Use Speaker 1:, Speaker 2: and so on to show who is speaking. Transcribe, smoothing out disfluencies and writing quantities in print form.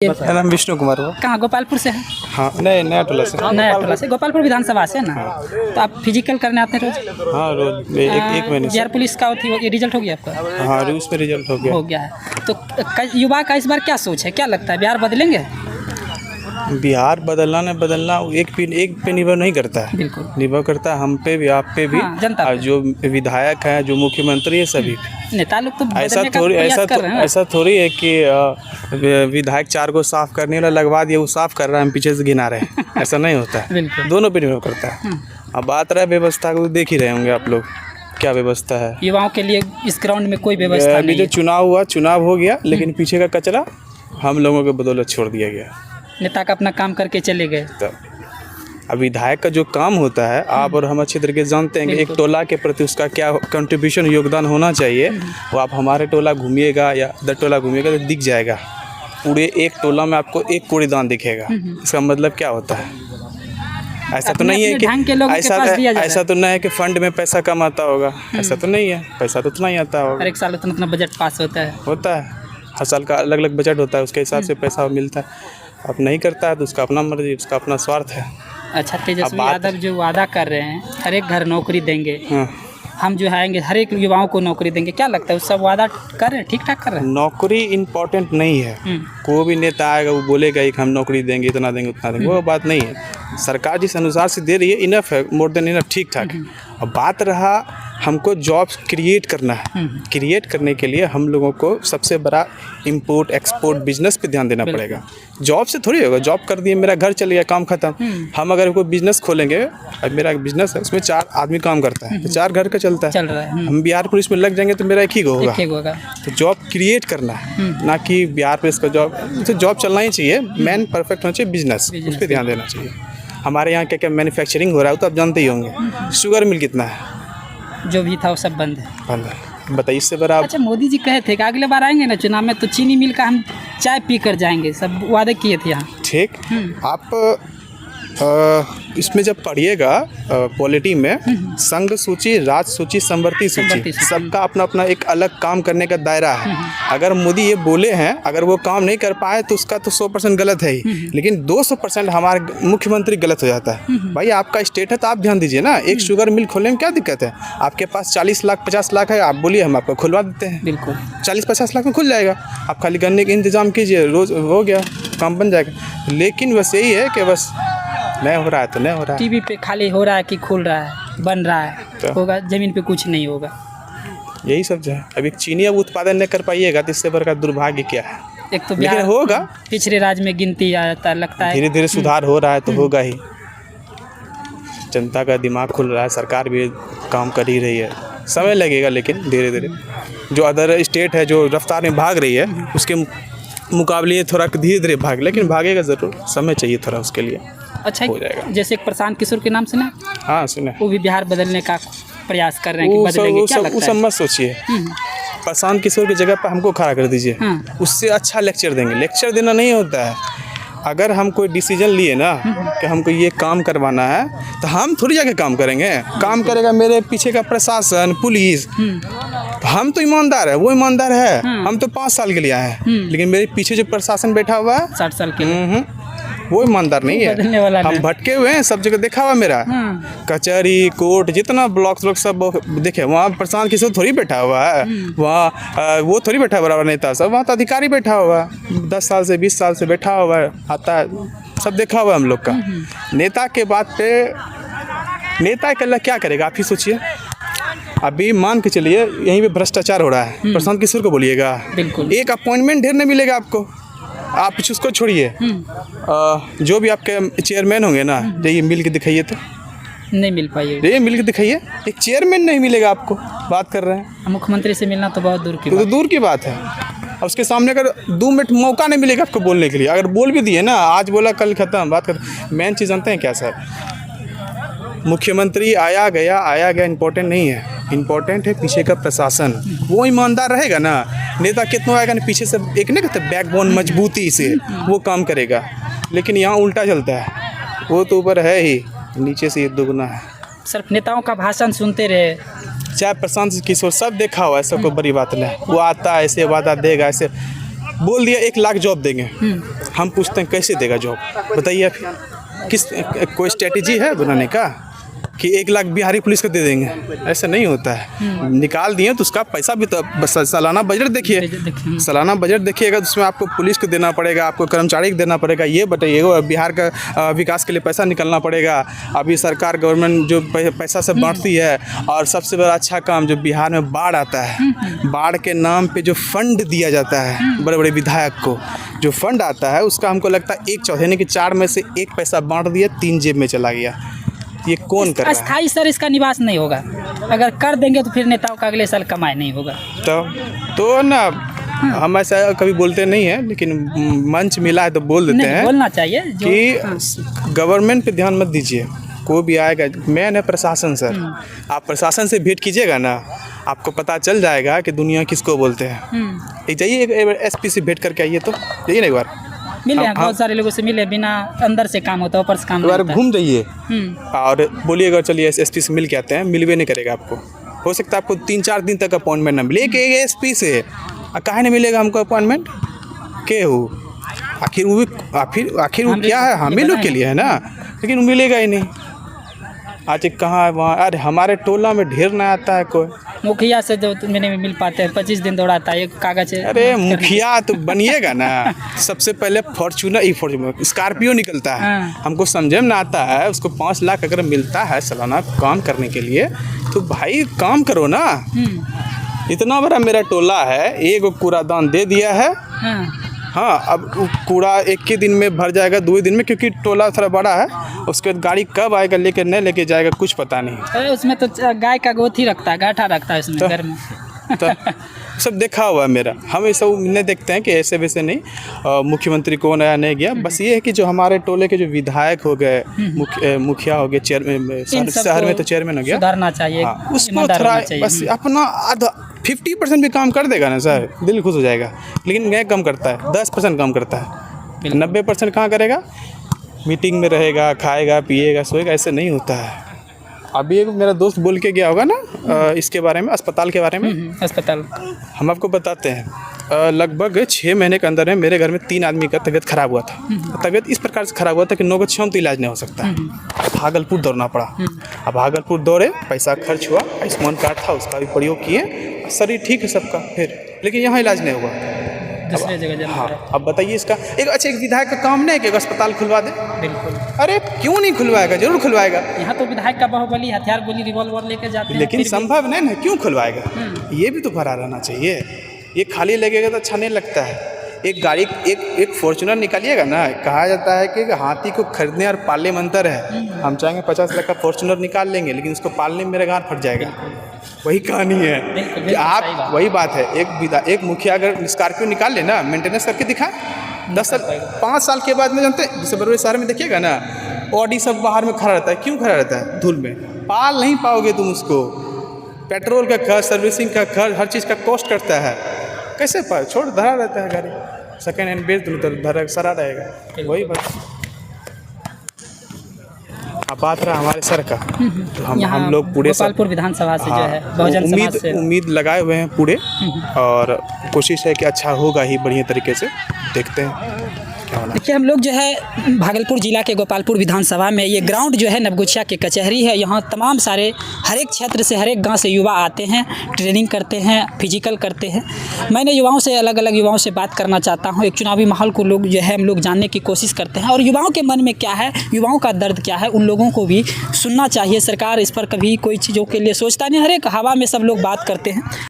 Speaker 1: मेरा नाम विष्णु कुमार हुआ।
Speaker 2: कहाँ गोपालपुर से है?
Speaker 1: हाँ, नहीं, नया टोला से।
Speaker 2: नया टोला से गोपालपुर विधानसभा से ना। तो आप फिजिकल करने आते हैं रोज?
Speaker 1: हाँ, रोज एक महीने से।
Speaker 2: बिहार पुलिस का ये रिजल्ट हो गया आपका?
Speaker 1: हाँ, रूस में रिजल्ट हो गया
Speaker 2: है। तो युवा का इस बार क्या सोच है, क्या लगता है बिहार बदलेंगे?
Speaker 1: बिहार बदलना एक पे निर्भर नहीं करता है,
Speaker 2: बिल्कुल
Speaker 1: निर्भर करता है हम पे भी, आप पे भी,
Speaker 2: जनता
Speaker 1: और जो विधायक है, जो मुख्यमंत्री है, सभी
Speaker 2: नेता लोग तो
Speaker 1: ऐसा थोड़ी है कि विधायक 4 को साफ करने वाला लगवा दिया, वो साफ कर रहा है, हम पीछे से गिना रहे हैं। ऐसा नहीं होता है, दोनों पे निर्भर करता है। अब बात रहा व्यवस्था को, देख ही रहे होंगे आप लोग क्या व्यवस्था है
Speaker 2: युवाओं के लिए। इस ग्राउंड में कोई व्यवस्था नहीं।
Speaker 1: अभी जो चुनाव हो गया, लेकिन पीछे का कचरा हम लोगों के बदौलत छोड़ दिया गया।
Speaker 2: नेता का अपना काम करके चले गए।
Speaker 1: अब विधायक का जो काम होता है, आप और हम अच्छे तरीके से जानते हैं कि एक टोला के प्रति उसका क्या कंट्रीब्यूशन, योगदान होना चाहिए। वो आप हमारे टोला घूमिएगा या अदर टोला घूमिएगा तो दिख जाएगा। पूरे एक टोला में आपको एक कूड़ेदान दिखेगा। इसका मतलब क्या होता है? ऐसा तो नहीं है कि ऐसा तो नहीं है कि फंड में पैसा कम आता होगा। ऐसा तो नहीं है, पैसा तो उतना ही आता होगा।
Speaker 2: हर एक साल उतना बजट पास होता है।
Speaker 1: हर साल का अलग अलग बजट होता है, उसके हिसाब से पैसा मिलता है। अब नहीं करता है तो उसका अपना मर्जी, उसका अपना स्वार्थ है।
Speaker 2: अच्छा, तेजस्वी यादव जो वादा कर रहे हैं हर एक घर नौकरी देंगे, हम जो आएंगे हर एक युवाओं को नौकरी देंगे, क्या लगता है सब वादा कर रहे हैं, ठीक ठाक कर रहे हैं?
Speaker 1: नौकरी इम्पोर्टेंट नहीं है। कोई भी नेता आएगा वो बोलेगा कि हम नौकरी देंगे, इतना देंगे, उतना देंगे, वो बात नहीं है। सरकार जिस अनुसार से दे रही है इनफ है, मोर देन इनफ, ठीक ठाक है। अब बात रहा हमको जॉब्स क्रिएट करना है। क्रिएट करने के लिए हम लोगों को सबसे बड़ा इंपोर्ट एक्सपोर्ट बिजनेस पे ध्यान देना पड़ेगा। जॉब से थोड़ी होगा। जॉब कर दिए, मेरा घर चल गया, काम खत्म। हम अगर कोई बिजनेस खोलेंगे, अब मेरा बिजनेस है, उसमें 4 आदमी काम करता है तो 4 घर का चल रहा है। हम बिहार पुलिस में लग जाएंगे तो मेरा एक ही होगा। तो जॉब क्रिएट करना है, ना कि बिहार पुलिस का जॉब चलना ही चाहिए। मैन परफेक्ट होना चाहिए, बिजनेस उस पर ध्यान देना चाहिए। हमारे यहाँ क्या क्या मैन्युफैक्चरिंग हो रहा है तो आप जानते ही होंगे। शुगर मिल कितना है?
Speaker 2: जो भी था वो सब बंद है।
Speaker 1: बताइए इससे बड़ा।
Speaker 2: अच्छा, मोदी जी कहे थे कि अगले बार आएंगे ना चुनाव में तो चीनी मिल का हम चाय पी कर जाएंगे, सब वादे किए थे यहाँ।
Speaker 1: ठीक, आप इसमें जब पढ़िएगा पॉलिटी में, संघ सूची, राज सूची, संवर्ती सूची, सबका अपना अपना एक अलग काम करने का दायरा है। अगर मोदी ये बोले हैं, अगर वो काम नहीं कर पाए तो उसका तो 100% गलत है ही, लेकिन 200% हमारे मुख्यमंत्री गलत हो जाता है। भाई आपका स्टेट है तो आप ध्यान दीजिए ना। एक शुगर मिल खोलने में क्या दिक्कत है? आपके पास 40 लाख 50 लाख है, आप बोलिए हम आपको खुलवा देते हैं।
Speaker 2: बिल्कुल
Speaker 1: 40-50 लाख में खुल जाएगा। आप खाली गन्ने का इंतजाम कीजिए, रोज हो गया, काम बन जाएगा। लेकिन बस यही है कि बस नहीं हो रहा है तो नहीं हो रहा है।
Speaker 2: टीवी पे खाली हो रहा है कि खुल रहा है, बन रहा है, तो होगा, जमीन पे कुछ नहीं होगा।
Speaker 1: यही सब जो है। अभी चीनी अब उत्पादन नहीं कर पाइएगा तो इससे बड़ा का दुर्भाग्य क्या है?
Speaker 2: एक तो
Speaker 1: लेकिन होगा,
Speaker 2: पिछड़े राज्य में गिनती आता लगता है।
Speaker 1: धीरे धीरे सुधार हो रहा है तो होगा ही। जनता का दिमाग खुल रहा है, सरकार भी काम कर ही रही है। समय लगेगा लेकिन धीरे धीरे। जो अदर स्टेट है जो रफ्तार में भाग रही है उसके मुकाबले थोड़ा धीरे धीरे लेकिन भागेगा ज़रूर। समय चाहिए थोड़ा उसके लिए।
Speaker 2: अच्छा,
Speaker 1: हो जाएगा।
Speaker 2: जैसे एक प्रशांत किशोर के नाम से ना,
Speaker 1: हाँ सुना,
Speaker 2: वो भी बिहार बदलने का प्रयास कर रहे हैं कि बदलेंगे, क्या लगता है?
Speaker 1: सब मत सोचिए। प्रशांत किशोर की जगह पर हमको खड़ा कर दीजिए, उससे अच्छा लेक्चर देंगे। लेक्चर देना नहीं होता है। अगर हम कोई डिसीजन लिए ना कि हमको ये काम करवाना है तो हम थोड़ी जाके काम करेंगे। काम करेगा मेरे पीछे का प्रशासन, पुलिस। हम तो ईमानदार है, वो ईमानदार है। हम तो 5 साल के लिए आए हैं, लेकिन मेरे पीछे जो प्रशासन बैठा हुआ है
Speaker 2: 60 साल के लिए,
Speaker 1: वो ईमानदार नहीं है। हम भटके हुए हैं, सब जगह देखा हुआ मेरा। कचहरी, कोर्ट, जितना ब्लॉक सब देखे, वहाँ प्रशांत किशोर थोड़ी बैठा हुआ है। वहाँ वो थोड़ी बैठा हुआ नेता सब, वहाँ तो अधिकारी बैठा हुआ है, 10 साल से 20 साल से बैठा हुआ है, आता है, सब देखा हुआ है हम लोग का। नेता के बात पे, नेता के अल्लाह क्या करेगा आप ही सोचिए। अभी मान के चलिए यहीं पे भ्रष्टाचार हो रहा है, प्रशांत किशोर को बोलिएगा, एक अपॉइंटमेंट ढेर नहीं मिलेगा आपको। आप उसको छोड़िए, जो भी आपके चेयरमैन होंगे ना, जाइए मिल के दिखाइए, तो
Speaker 2: नहीं मिल पाइए।
Speaker 1: जाइए मिल के दिखाइए, एक चेयरमैन नहीं मिलेगा आपको। बात कर रहे हैं
Speaker 2: मुख्यमंत्री से मिलना तो बहुत दूर की
Speaker 1: बात, तो दूर की बात है। अब उसके सामने अगर 2 मिनट मौका नहीं मिलेगा आपको बोलने के लिए, अगर बोल भी दिए ना, आज बोला कल खत्म, बात कर। मेन चीज़ जानते हैं क्या सर? मुख्यमंत्री आया गया इम्पोर्टेंट नहीं है। इम्पोर्टेंट है पीछे का प्रशासन। वो ईमानदार रहेगा ना, नेता कितना आएगा ना, पीछे से एक नहीं कहते बैकबोन, मजबूती से वो काम करेगा। लेकिन यहाँ उल्टा चलता है, वो तो ऊपर है ही, नीचे से ये दुगना है।
Speaker 2: सिर्फ नेताओं का भाषण सुनते रहे,
Speaker 1: चाहे प्रशांत किशोर, सब देखा हुआ है, सबको बड़ी बात नहीं। वो आता है ऐसे वादा देगा, ऐसे बोल दिया 1 लाख जॉब देंगे, हम पूछते हैं कैसे देगा जॉब, बताइए आप। किस कोई स्ट्रेटेजी है बनाने का कि 1 लाख बिहारी पुलिस को दे देंगे? ऐसा नहीं होता है। निकाल दिए तो उसका पैसा भी तो सालाना बजट देखिए, सालाना बजट देखिएगा तो उसमें आपको पुलिस को देना पड़ेगा, आपको कर्मचारी को देना पड़ेगा। ये बताइएगा बिहार का विकास के लिए पैसा निकलना पड़ेगा। अभी सरकार गवर्नमेंट जो पैसा सब बांटती है, और सबसे बड़ा अच्छा काम जो बिहार में बाढ़ आता है, बाढ़ के नाम पे जो फंड दिया जाता है बड़े बड़े विधायक को, जो फंड आता है उसका हमको लगता है 1/4 यानी कि 4 में से 1 पैसा बांट दिया, 3 जेब में चला गया। ये कौन कर रहा है?
Speaker 2: अस्थाई सर इसका निवास नहीं होगा, अगर कर देंगे तो फिर नेताओं का अगले साल कमाई नहीं होगा।
Speaker 1: तो ना हम ऐसा कभी बोलते नहीं है, लेकिन मंच मिला है तो बोल देते हैं।
Speaker 2: बोलना चाहिए
Speaker 1: कि गवर्नमेंट पे ध्यान मत दीजिए, कोई भी आएगा। मेन है प्रशासन सर, आप प्रशासन से भेंट कीजिएगा ना, आपको पता चल जाएगा कि दुनिया किसको बोलते हैं। एक जाइए, एक एसपी से भेंट करके आइए, तो जाइए ना एक बार,
Speaker 2: मिले हैं बहुत सारे लोगों से मिले, बिना अंदर से काम होता है, ऊपर से काम
Speaker 1: एक बार घूम जाइए और बोलिएगा चलिए एसपी से मिल के आते हैं। मिलवे नहीं करेगा आपको, हो सकता है आपको 3-4 दिन तक अपॉइंटमेंट ना मिले। एक एसपी से काहे नहीं मिलेगा हमको अपॉइंटमेंट? के हो आखिर वो आखिर वो क्या है, हम ही लोग के लिए है ना, लेकिन वो मिलेगा ही नहीं। आज कहाँ है वहाँ? अरे हमारे टोला में ढेर ना आता है कोई
Speaker 2: मुखिया से जो मैंने मिल पाते हैं, 25 दिन दौड़ाता है, एक कागज है।
Speaker 1: अरे मुखिया तो बनिएगा ना, सबसे पहले फॉर्चूनर स्कॉर्पियो निकलता है। हमको समझे में ना आता है, उसको 5 लाख अगर मिलता है सालाना काम करने के लिए, तो भाई काम करो ना। इतना बड़ा मेरा टोला है, एक कूड़ादान दे दिया है। हाँ, अब कूड़ा 1 ही दिन में भर जाएगा, 2 दिन में, क्योंकि टोला थोड़ा बड़ा है। उसके बाद गाड़ी कब आएगा लेके नहीं लेके जाएगा कुछ पता नहीं।
Speaker 2: अरे उसमें तो गाय का गोथी रखता है, गाठा रखता है उसमें घर में।
Speaker 1: तो सब देखा हुआ है मेरा। हम ये सब नहीं देखते हैं कि ऐसे वैसे नहीं मुख्यमंत्री कौन आया नहीं गया। बस ये है कि जो हमारे टोले के जो विधायक हो गए, मुखिया हो गए, चेयरमैन, शहर में तो चेयरमैन हो गया,
Speaker 2: सुधारना चाहिए।
Speaker 1: हाँ, उसको थोड़ा बस अपना 50% भी काम कर देगा ना सर, दिल खुश हो जाएगा। लेकिन ये कम करता है, 10% काम करता है, 90% कहाँ करेगा? मीटिंग में रहेगा, खाएगा, पिएगा, सोएगा। ऐसे नहीं होता है। अभी एक मेरा दोस्त बोल के गया होगा ना इसके बारे में, अस्पताल के बारे में।
Speaker 2: अस्पताल हम
Speaker 1: आपको बताते हैं, लगभग 6 महीने के अंदर में मेरे घर में 3 आदमी का तबीयत खराब हुआ था। तबीयत इस प्रकार से खराब हुआ था कि 9 बजे तो इलाज नहीं हो सकता। भागलपुर दौड़ना पड़ा। अब भागलपुर दौड़े, पैसा खर्च हुआ, आयुष्मान कार्ड था उसका भी प्रयोग किए, शरीर ठीक है सबका फिर, लेकिन यहाँ इलाज नहीं हुआ।
Speaker 2: दूसरे जगह।
Speaker 1: हाँ, अब बताइए इसका एक विधायक का काम नहीं है कि अस्पताल खुलवा दे?
Speaker 2: बिल्कुल।
Speaker 1: अरे क्यों नहीं खुलवाएगा? जरूर खुलवाएगा।
Speaker 2: यहाँ तो विधायक का बाहुबली, हथियार, गोली, रिवॉल्वर लेकर जाते हैं,
Speaker 1: लेकिन संभव नहीं ना, क्यों खुलवाएगा? ये भी तो भरा रहना चाहिए। ये खाली लगेगा तो अच्छा नहीं लगता है। एक गाड़ी, एक फॉर्च्यूनर निकालिएगा ना, कहा जाता है कि हाथी को खरीदने और पालने में अंतर है। हम चाहेंगे 50 लाख का फॉर्च्यूनर निकाल लेंगे, लेकिन उसको पालने में मेरा गांठ फट जाएगा। वही कहानी है कि आप, वही बात है, एक मुखिया अगर स्कॉर्पियो निकाल ले ना, मेंटेनेंस करके दिखा, 10 साल 5 साल के बाद में, जानते हैं जैसे बड़े शहर में देखिएगा ना, ऑडी सब बाहर में खड़ा रहता है। क्यों खड़ा रहता है? धूल में। पाल नहीं पाओगे तुम उसको। पेट्रोल का खर्च, सर्विसिंग का खर्च, हर चीज़ का कॉस्ट करता है। कैसे पाल? छोड़, धरा रहता है गाड़ी, सेकेंड हैंड बेच दो तो धरा सरा रहेगा। वही बात। अब बात रहा हमारे सर का, तो हम लोग पूरे
Speaker 2: गोपालपुर विधानसभा से जो है बहुजन समाज से
Speaker 1: उम्मीद लगाए हुए हैं पूरे, और कोशिश है कि अच्छा होगा ही बढ़िया तरीके से। देखते हैं क्या होना।
Speaker 2: देखिए, हम लोग जो है भागलपुर जिला के गोपालपुर विधानसभा में, ये ग्राउंड जो है नवगछिया के कचहरी है। यहाँ तमाम सारे हर एक क्षेत्र से, हर एक गांव से युवा आते हैं, ट्रेनिंग करते हैं, फिजिकल करते हैं। मैंने युवाओं से, अलग अलग युवाओं से बात करना चाहता हूँ। एक चुनावी माहौल को लोग जो है हम लोग जानने की कोशिश करते हैं, और युवाओं के मन में क्या है, युवाओं का दर्द क्या है, उन लोगों को भी सुनना चाहिए। सरकार इस पर कभी कोई चीज़ों के लिए सोचता नहीं, हर एक हवा में सब लोग बात करते हैं।